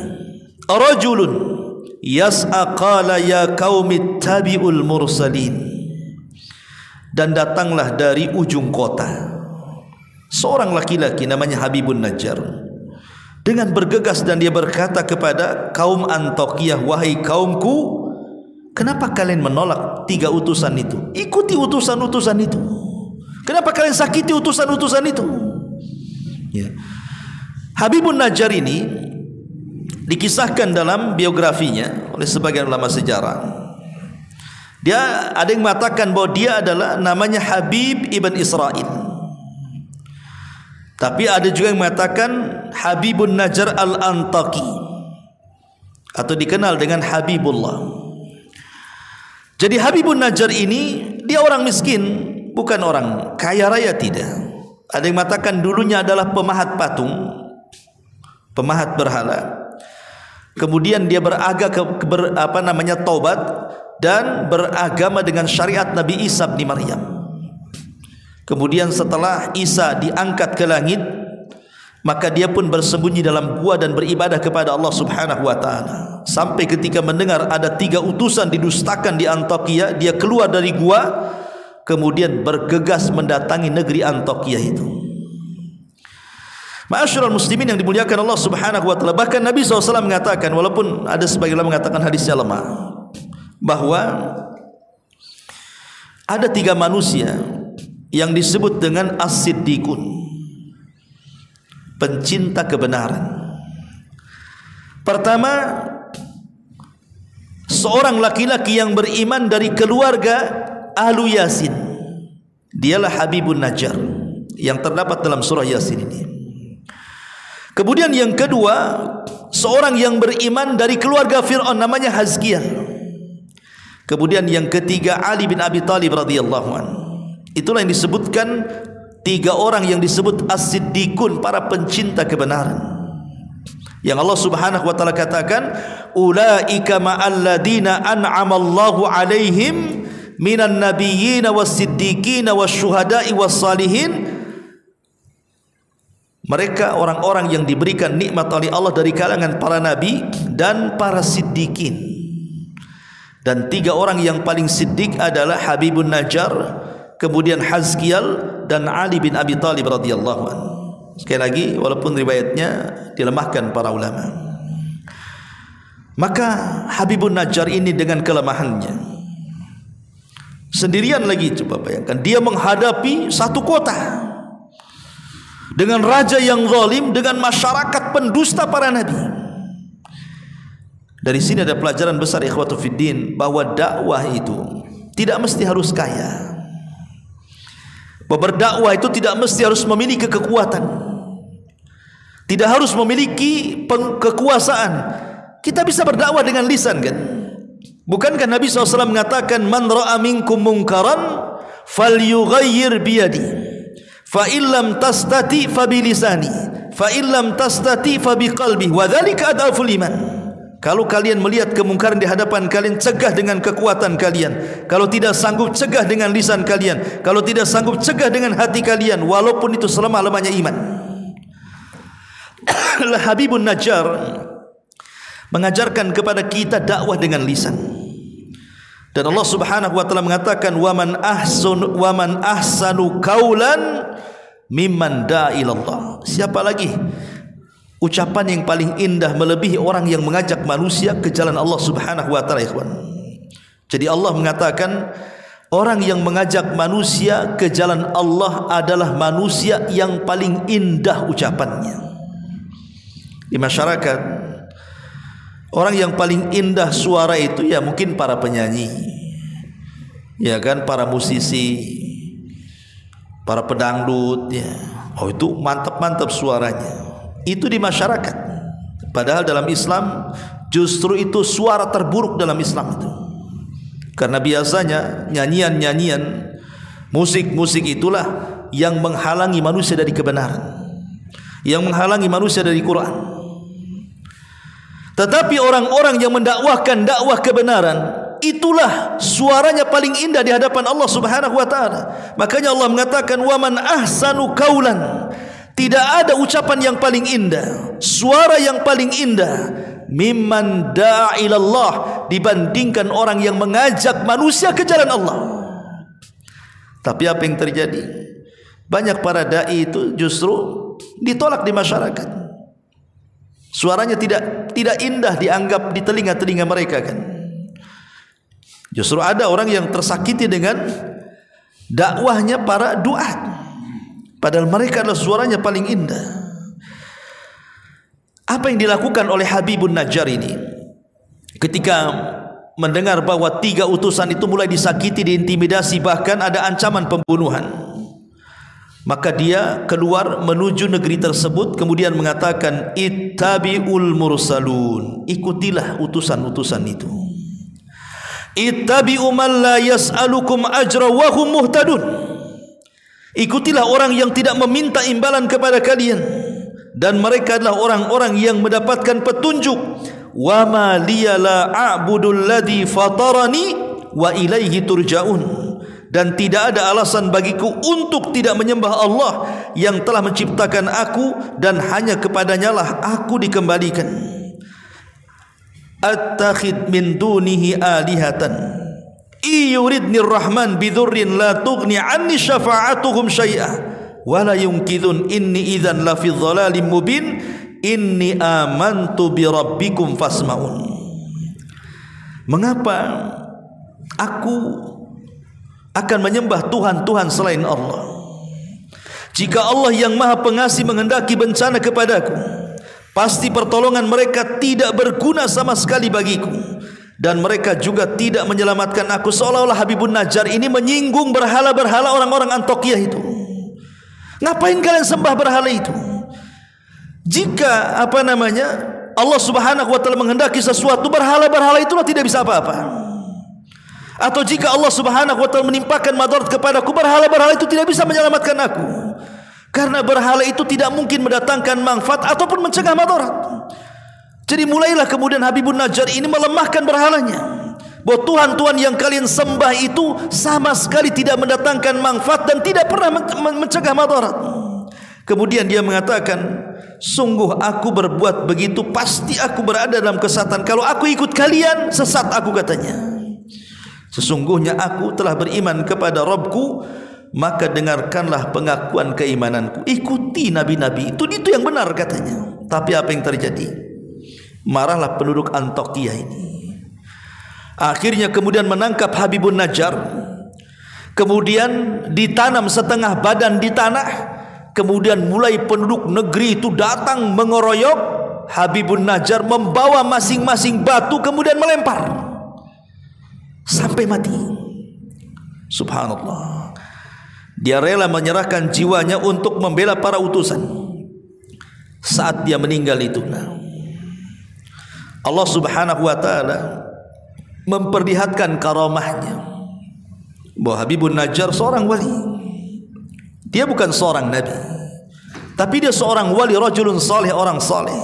rajulun yas'a qala ya qaumi tabi'ul mursalin. Dan datanglah dari ujung kota seorang laki-laki namanya Habibun Najjar dengan bergegas, dan dia berkata kepada kaum Antiokhia, wahai kaumku, kenapa kalian menolak 3 utusan itu? Ikuti utusan-utusan itu. Kenapa kalian sakiti utusan-utusan itu? Ya. Habibun Najjar ini dikisahkan dalam biografinya oleh sebagian ulama sejarah. Dia ada yang mengatakan bahwa dia adalah namanya Habib ibn Israil. Tapi ada juga yang mengatakan Habibun Najjar al-Antaki, atau dikenal dengan Habibullah. Jadi Habibun Najjar ini dia orang miskin, bukan orang kaya raya, tidak. Ada yang mengatakan dulunya adalah pemahat patung, pemahat berhala. Kemudian dia taubat dan beragama dengan syariat Nabi Isa bin Maryam. Kemudian setelah Isa diangkat ke langit, maka dia pun bersembunyi dalam gua dan beribadah kepada Allah Subhanahu wa taala. Sampai ketika mendengar ada 3 utusan didustakan di Antiokhia, dia keluar dari gua, kemudian bergegas mendatangi negeri Antiokhia itu. Ma'asyiral muslimin yang dimuliakan Allah Subhanahu wa taala, bahkan Nabi SAW mengatakan, walaupun ada sebagian ulama mengatakan hadisnya lemah, bahwa ada 3 manusia yang disebut dengan as-siddiqun, pencinta kebenaran. Pertama, seorang laki-laki yang beriman dari keluarga Ahlu Yasin, dialah Habibun Najjar yang terdapat dalam surah Yasin ini. Kemudian yang kedua, seorang yang beriman dari keluarga Fir'aun, namanya Hazkiah. Kemudian yang ketiga, Ali bin Abi Thalib radhiyallahu anhu. Itulah yang disebutkan 3 orang yang disebut as-siddiqun, para pencinta kebenaran, yang Allah Subhanahu wa taala katakan, ulaika ma'al ladina an'amallahu alaihim minan nabiyyin was-siddiqin wasyuhada'i was-salihin. Mereka orang-orang yang diberikan nikmat oleh Allah dari kalangan para nabi dan para siddiqin. Dan 3 orang yang paling siddiq adalah Habibun Najjar, kemudian Hazkial, dan Ali bin Abi Thalib radhiyallahu anhu. Sekali lagi, walaupun riwayatnya dilemahkan para ulama, maka Habibun Najjar ini dengan kelemahannya sendirian lagi, coba bayangkan, dia menghadapi satu kota dengan raja yang zalim, dengan masyarakat pendusta para nabi. Dari sini ada pelajaran besar ikhwatu fiddin, bahwa dakwah itu tidak mesti harus kaya. Berdakwah itu tidak mesti harus memiliki kekuatan, tidak harus memiliki kekuasaan. Kita bisa berdakwah dengan lisan, kan? Bukankah Nabi SAW mengatakan man ra'a minkum munkaran falyughayyir biyadi fa illam tastati fa bilisani fa illam tastati fa biqalbi wa dzalika adaful iman. Kalau kalian melihat kemungkaran di hadapan kalian, cegah dengan kekuatan kalian. Kalau tidak sanggup, cegah dengan lisan kalian. Kalau tidak sanggup, cegah dengan hati kalian, walaupun itu selemah-lemahnya iman. Habibun Najjar mengajarkan kepada kita dakwah dengan lisan. Dan Allah Subhanahu wa taala mengatakan waman ahsanu qaulan mimman da'a ilallah. Siapa lagi ucapan yang paling indah melebihi orang yang mengajak manusia ke jalan Allah Subhanahu wa taala, ikhwan. Jadi Allah mengatakan orang yang mengajak manusia ke jalan Allah adalah manusia yang paling indah ucapannya. Di masyarakat, orang yang paling indah suara itu ya mungkin para penyanyi, ya kan, para musisi, para pedangdut, ya. Oh, itu mantap-mantap suaranya. Itu di masyarakat. Padahal dalam Islam justru itu suara terburuk dalam Islam itu. Karena biasanya nyanyian-nyanyian, musik-musik itulah yang menghalangi manusia dari kebenaran, yang menghalangi manusia dari Quran. Tetapi orang-orang yang mendakwahkan dakwah kebenaran, itulah suaranya paling indah di hadapan Allah Subhanahu wa taala. Makanya Allah mengatakan waman ahsanu qaulan. Tidak ada ucapan yang paling indah, suara yang paling indah mimman da'a ilallah, dibandingkan orang yang mengajak manusia ke jalan Allah. Tapi apa yang terjadi? Banyak para dai itu justru ditolak di masyarakat. Suaranya tidak indah dianggap di telinga-telinga mereka, kan. Justru ada orang yang tersakiti dengan dakwahnya para duat, padahal mereka adalah suaranya paling indah. Apa yang dilakukan oleh Habibun Najjar ini ketika mendengar bahwa 3 utusan itu mulai disakiti, diintimidasi, bahkan ada ancaman pembunuhan, maka dia keluar menuju negeri tersebut, kemudian mengatakan ittabi'ul mursalun, ikutilah utusan-utusan itu. Ittabi'u man la yas'alukum ajra wa hum muhtadun, ikutilah orang yang tidak meminta imbalan kepada kalian dan mereka adalah orang-orang yang mendapatkan petunjuk. Wa ma liya la a'budul ladzi fatarani wa ilaihi turja'un, dan tidak ada alasan bagiku untuk tidak menyembah Allah yang telah menciptakan aku dan hanya kepadanya lah aku dikembalikan. Attakhid min dunihi alihatan iyuridni rahman bidurrin la tughni anni syafa'atuhum syai'a wa la yunqidhun inni idzan la fi dhalalim mubin inni amantu bi rabbikum fasma'un. Mengapa aku akan menyembah Tuhan-Tuhan selain Allah, jika Allah yang Maha Pengasih menghendaki bencana kepadaku? Pasti pertolongan mereka tidak berguna sama sekali bagiku, dan mereka juga tidak menyelamatkan aku. Seolah-olah Habibun Najjar ini menyinggung berhala-berhala orang-orang Antiokhia itu. Ngapain kalian sembah berhala itu? Jika Allah Subhanahu wa taala menghendaki sesuatu, berhala-berhala itulah tidak bisa apa-apa. Atau jika Allah Subhanahu wa taala menimpakan madarat kepadaku, berhala-berhala itu tidak bisa menyelamatkan aku. Karena berhala itu tidak mungkin mendatangkan manfaat ataupun mencegah madarat. Jadi mulailah kemudian Habibun Najjar ini melemahkan berhalanya, bahwa Tuhan-Tuhan yang kalian sembah itu sama sekali tidak mendatangkan manfaat dan tidak pernah mencegah madarat. Kemudian dia mengatakan, sungguh aku berbuat begitu pasti aku berada dalam kesesatan. Kalau aku ikut kalian, sesat aku, katanya. Sesungguhnya aku telah beriman kepada Rabbku, maka dengarkanlah pengakuan keimananku. Ikuti nabi-nabi itu yang benar, katanya. Tapi apa yang terjadi? Marahlah penduduk Antiokhia ini. Akhirnya kemudian menangkap Habibun Najjar, kemudian ditanam setengah badan di tanah. Kemudian mulai penduduk negeri itu datang mengeroyok Habibun Najjar, membawa masing-masing batu kemudian melempar sampai mati. Subhanallah. Dia rela menyerahkan jiwanya untuk membela para utusan. Saat dia meninggal itu, Allah Subhanahu wa taala memperlihatkan karamahnya bahwa Habibun Najjar seorang wali. Dia bukan seorang nabi, tapi dia seorang wali, rajulun salih, orang saleh.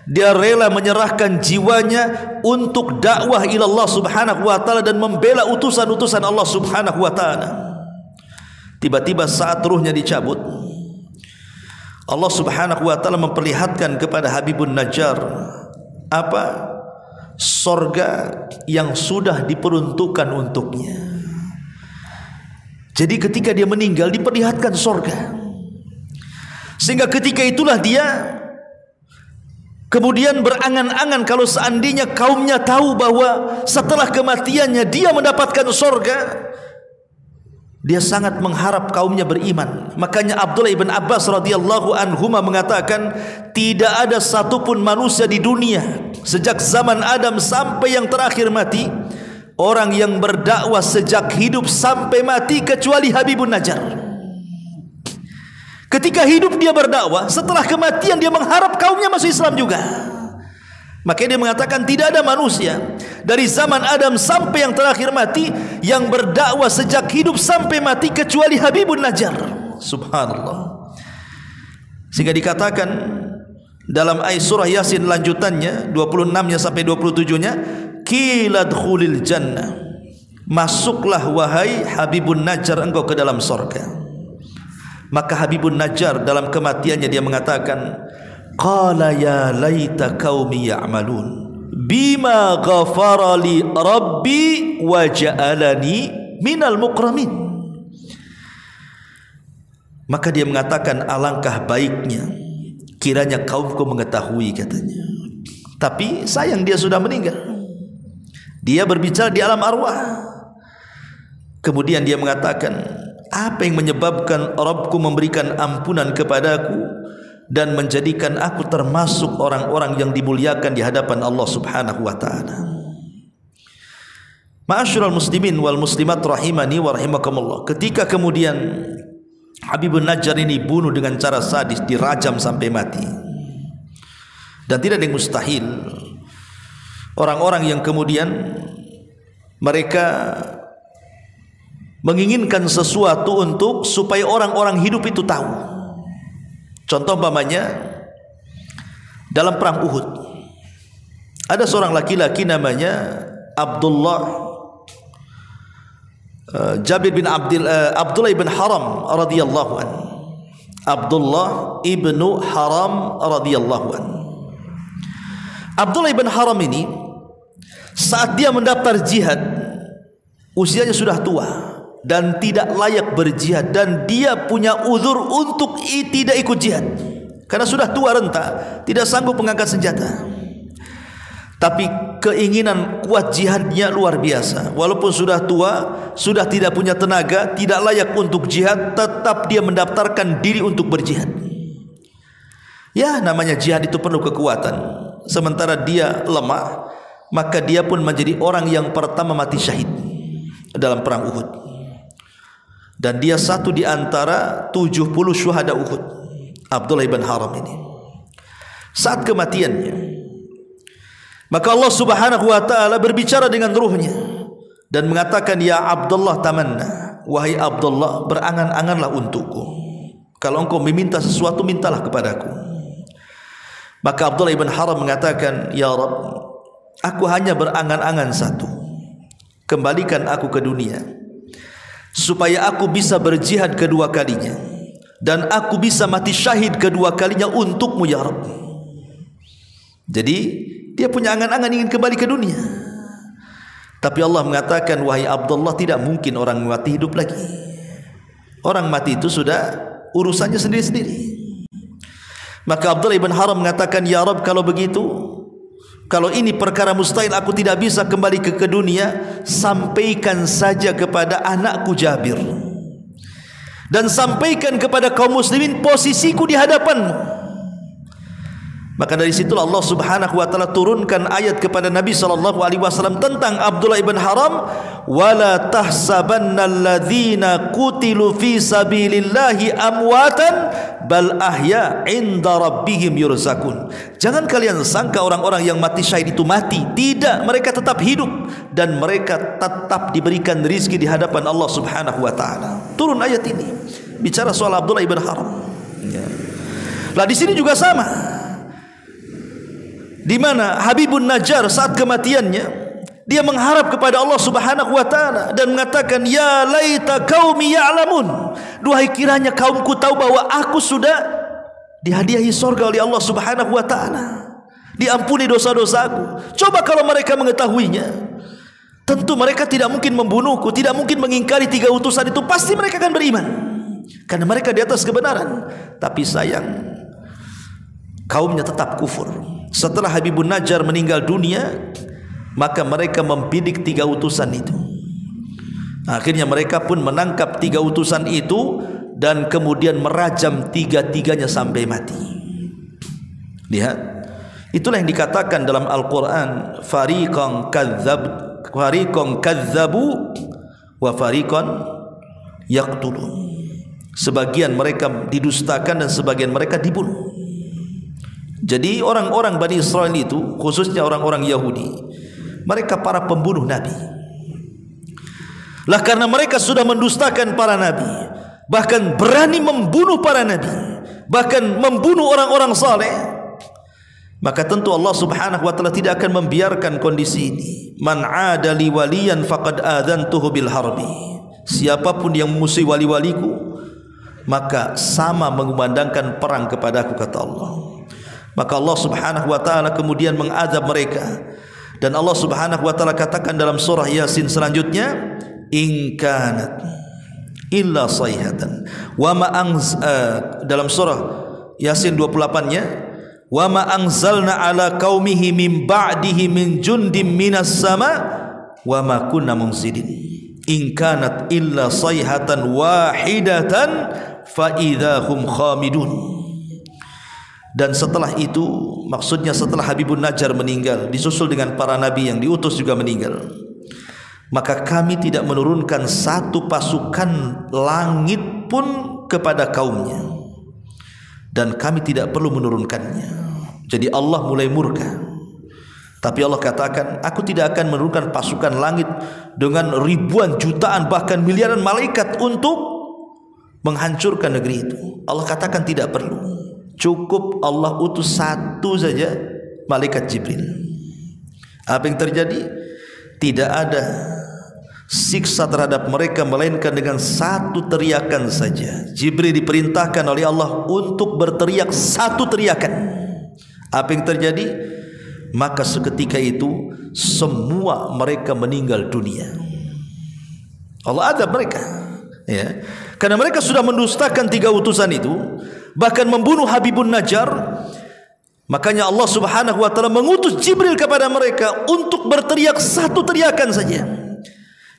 Dia rela menyerahkan jiwanya untuk dakwah ila Allah Subhanahu wa taala dan membela utusan-utusan Allah Subhanahu wa taala. Tiba-tiba saat ruhnya dicabut, Allah Subhanahu wa taala memperlihatkan kepada Habibun Najjar apa? Sorga yang sudah diperuntukkan untuknya. Jadi ketika dia meninggal diperlihatkan sorga, sehingga ketika itulah dia kemudian berangan-angan kalau seandainya kaumnya tahu bahwa setelah kematiannya dia mendapatkan sorga, dia sangat mengharap kaumnya beriman. Makanya Abdullah ibn Abbas radhiyallahu anhuma mengatakan, tidak ada satupun manusia di dunia sejak zaman Adam sampai yang terakhir mati, orang yang berdakwah sejak hidup sampai mati kecuali Habibun Najjar. Ketika hidup dia berdakwah, setelah kematian dia mengharap kaumnya masuk Islam juga. Makanya dia mengatakan tidak ada manusia dari zaman Adam sampai yang terakhir mati yang berdakwah sejak hidup sampai mati kecuali Habibun Najjar. Subhanallah. Sehingga dikatakan dalam ayat surah Yasin lanjutannya 26-nya sampai 27-nya, qila dkhulil jannah, masuklah wahai Habibun Najjar engkau ke dalam surga. Maka Habibun Najjar dalam kematiannya dia mengatakan, qala ya laita qaumi ya'malun bima ghafara li rabbi wa ja'alani minal mukramin. Maka dia mengatakan, alangkah baiknya kiranya kaumku mengetahui, katanya. Tapi sayang dia sudah meninggal. Dia berbicara di alam arwah. Kemudian dia mengatakan, apa yang menyebabkan Rabbku memberikan ampunan kepadaku dan menjadikan aku termasuk orang-orang yang dimuliakan di hadapan Allah Subhanahu wa taala. Ma'asyiral muslimin wal muslimat rahimani wa rahimakumullah. Ketika kemudian Habibun Najjar ini bunuh dengan cara sadis, dirajam sampai mati. Dan tidak ada yang mustahil. Orang-orang yang kemudian mereka menginginkan sesuatu untuk supaya orang-orang hidup itu tahu. Contoh umpamanya dalam perang Uhud, ada seorang laki-laki namanya Abdullah Abdullah ibn Haram radhiyallahu anhu. Abdullah ibnu Haram radhiyallahu anhu. Abdullah ibn Haram ini saat dia mendaftar jihad, usianya sudah tua dan tidak layak berjihad, dan dia punya uzur untuk tidak ikut jihad karena sudah tua renta, tidak sanggup mengangkat senjata. Tapi keinginan kuat jihadnya luar biasa. Walaupun sudah tua, sudah tidak punya tenaga, tidak layak untuk jihad, tetap dia mendaftarkan diri untuk berjihad. Ya, namanya jihad itu perlu kekuatan. Sementara dia lemah, maka dia pun menjadi orang yang pertama mati syahid dalam perang Uhud. Dan dia satu di antara 70 syuhada Uhud, Abdullah ibn Haram ini. Saat kematiannya, maka Allah Subhanahu wa taala berbicara dengan ruhnya dan mengatakan, ya Abdullah tamanna, wahai Abdullah, berangan-anganlah untukku. Kalau engkau meminta sesuatu, mintalah kepadaku. Maka Abdullah ibn Haram mengatakan, ya Rabb, aku hanya berangan-angan satu, kembalikan aku ke dunia supaya aku bisa berjihad kedua kalinya dan aku bisa mati syahid kedua kalinya untukmu ya Rabb. Jadi dia punya angan-angan ingin kembali ke dunia. Tapi Allah mengatakan, wahai Abdullah, tidak mungkin orang mati hidup lagi. Orang mati itu sudah urusannya sendiri-sendiri. Maka Abdullah ibn Haram mengatakan, ya Rabb, kalau begitu, kalau ini perkara mustahil, aku tidak bisa kembali ke dunia, sampaikan saja kepada anakku Jabir dan sampaikan kepada kaum muslimin posisiku di hadapanmu. Maka dari situlah Allah Subhanahu wa taala turunkan ayat kepada Nabi sallallahu alaihi wasallam tentang Abdullah ibn Haram, wala tahsabannal ladzina qutilu fi sabilillahi amwatan bal ahya 'inda rabbihim yurzakun. Jangan kalian sangka orang-orang yang mati syahid itu mati. Tidak, mereka tetap hidup dan mereka tetap diberikan rezeki di hadapan Allah Subhanahu wa taala. Turun ayat ini bicara soal Abdullah ibn Haram. Ya. Lah di sini juga sama. Di mana Habibun Najjar saat kematiannya dia mengharap kepada Allah Subhanahu wa taala dan mengatakan, ya laita qaumi ya'lamun, duhai kiranya kaumku tahu bahwa aku sudah dihadiahi surga oleh Allah Subhanahu wa taala, diampuni dosa-dosaku. Coba kalau mereka mengetahuinya, tentu mereka tidak mungkin membunuhku, tidak mungkin mengingkari 3 utusan itu, pasti mereka akan beriman karena mereka di atas kebenaran. Tapi sayang, kaumnya tetap kufur. Setelah Habibun Najjar meninggal dunia, maka mereka membidik 3 utusan itu. Akhirnya mereka pun menangkap 3 utusan itu dan kemudian merajam 3-3-nya sampai mati. Lihat, itulah yang dikatakan dalam Al-Quran, fariqan kadzabu wa fariqan yaqtulun. Sebagian mereka didustakan dan sebagian mereka dibunuh. Jadi orang-orang Bani Israel itu, khususnya orang-orang Yahudi, mereka para pembunuh Nabi. Lah karena mereka sudah mendustakan para Nabi, bahkan berani membunuh para Nabi, bahkan membunuh orang-orang saleh, maka tentu Allah Subhanahu wa taala tidak akan membiarkan kondisi ini. Man 'ada li waliyan faqad adzantuhu bil harbi. Siapapun yang memusuhi wali-waliku, maka sama mengumandangkan perang kepadaku, kata Allah. Maka Allah Subhanahu wa taala kemudian mengazab mereka. Dan Allah Subhanahu wa taala katakan dalam surah Yasin selanjutnya, in kanat illa sayhatan wa ma dalam surah Yasin 28-nya, wa ma anzalna ala qaumihi min ba'dihi min jundim minas sama wa ma kunna munzilin. In kanat illa sayhatan wahidatan fa idahum khamidun. Dan setelah itu, maksudnya setelah Habibun Najjar meninggal, disusul dengan para nabi yang diutus juga meninggal, maka kami tidak menurunkan satu pasukan langit pun kepada kaumnya, dan kami tidak perlu menurunkannya. Jadi Allah mulai murka. Tapi Allah katakan, aku tidak akan menurunkan pasukan langit dengan ribuan, jutaan, bahkan miliaran malaikat untuk menghancurkan negeri itu. Allah katakan tidak perlu. Cukup Allah utus satu saja, malaikat Jibril. Apa yang terjadi? Tidak ada siksa terhadap mereka melainkan dengan satu teriakan saja. Jibril diperintahkan oleh Allah untuk berteriak satu teriakan. Apa yang terjadi? Maka seketika itu semua mereka meninggal dunia. Allah azab mereka, ya, karena mereka sudah mendustakan 3 utusan itu, bahkan membunuh Habibun Najjar. Makanya Allah Subhanahu wa taala mengutus Jibril kepada mereka untuk berteriak satu teriakan saja.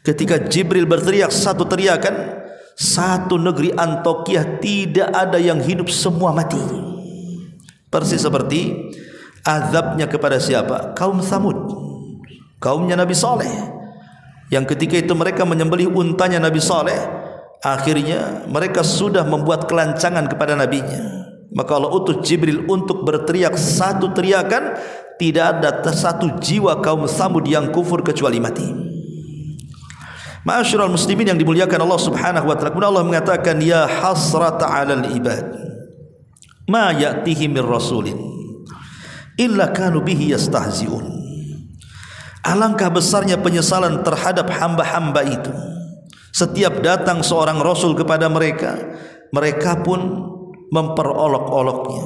Ketika Jibril berteriak satu teriakan, satu negeri Antokiah tidak ada yang hidup, semua mati. Persis seperti azabnya kepada siapa? Kaum Tsamud, kaumnya Nabi Saleh, yang ketika itu mereka menyembelih untanya Nabi Saleh. Akhirnya mereka sudah membuat kelancangan kepada nabinya. Maka Allah utus Jibril untuk berteriak satu teriakan. Tidak ada satu jiwa kaum Tsamud yang kufur kecuali mati. Ma'asyiral muslimin yang dimuliakan Allah Subhanahu wa taala, Allah mengatakan, ya hasrata 'alal ibad ma ya'tihi min rasulin illa kanu bihi yastahzi'un. Alangkah besarnya penyesalan terhadap hamba-hamba itu. Setiap datang seorang rasul kepada mereka, mereka pun memperolok-oloknya.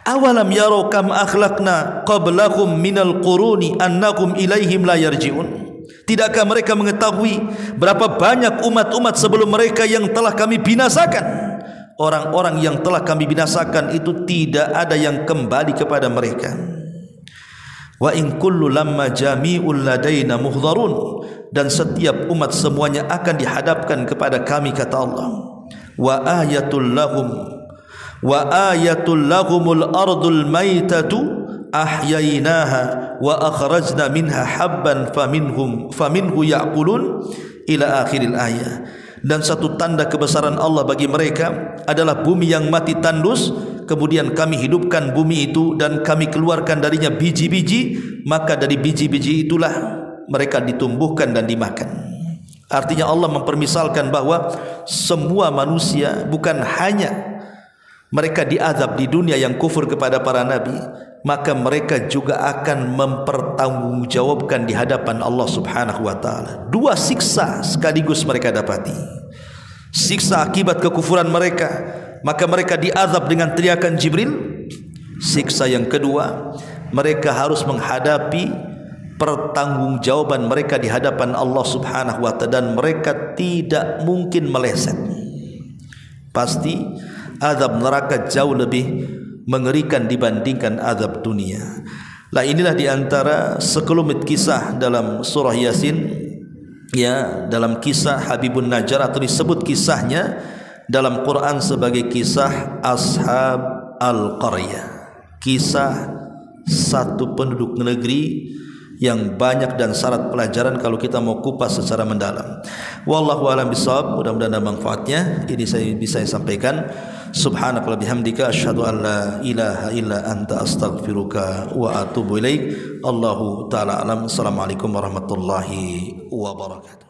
Awalam yarau kam akhlaqna qablakum minal quruni annakum ilaihim la yarji'un. Tidakkah mereka mengetahui berapa banyak umat-umat sebelum mereka yang telah kami binasakan? Orang-orang yang telah kami binasakan itu tidak ada yang kembali kepada mereka. Wa in kullu lamma jami'ul ladaina muhdharun. Dan setiap umat semuanya akan dihadapkan kepada kami, kata Allah. Wa ayatul lahum wa ayatul lahumul ardul maitatu ahyainaha wa akhrajna minha habban faminhu ya'kulun ila akhiril ayat. Dan satu tanda kebesaran Allah bagi mereka adalah bumi yang mati tandus, kemudian kami hidupkan bumi itu dan kami keluarkan darinya biji-biji, maka dari biji-biji itulah mereka ditumbuhkan dan dimakan. Artinya Allah mempermisalkan bahwa semua manusia, bukan hanya mereka diazab di dunia yang kufur kepada para nabi, maka mereka juga akan mempertanggungjawabkan di hadapan Allah Subhanahu wa taala. Dua siksa sekaligus mereka dapati. Siksa akibat kekufuran mereka, maka mereka diazab dengan teriakan Jibril. Siksa yang kedua, mereka harus menghadapi pertanggungjawaban mereka di hadapan Allah Subhanahu wa taala, dan mereka tidak mungkin meleset. Pasti azab neraka jauh lebih mengerikan dibandingkan azab dunia. Lah inilah diantara sekelumit kisah dalam surah Yasin, ya, dalam kisah Habibun Najjar, atau disebut kisahnya dalam Quran sebagai kisah Ashab Al-Qaryah, kisah satu penduduk negeri yang banyak dan syarat pelajaran kalau kita mau kupas secara mendalam. Wallahu a'lam bishawab. Mudah-mudahan ada manfaatnya. Ini saya bisa sampaikan. Subhanaka wa bihamdika asyhadu an la ilaha illa anta astaghfiruka wa atubu ilaik. Allahu taala alam. Assalamualaikum warahmatullahi wabarakatuh.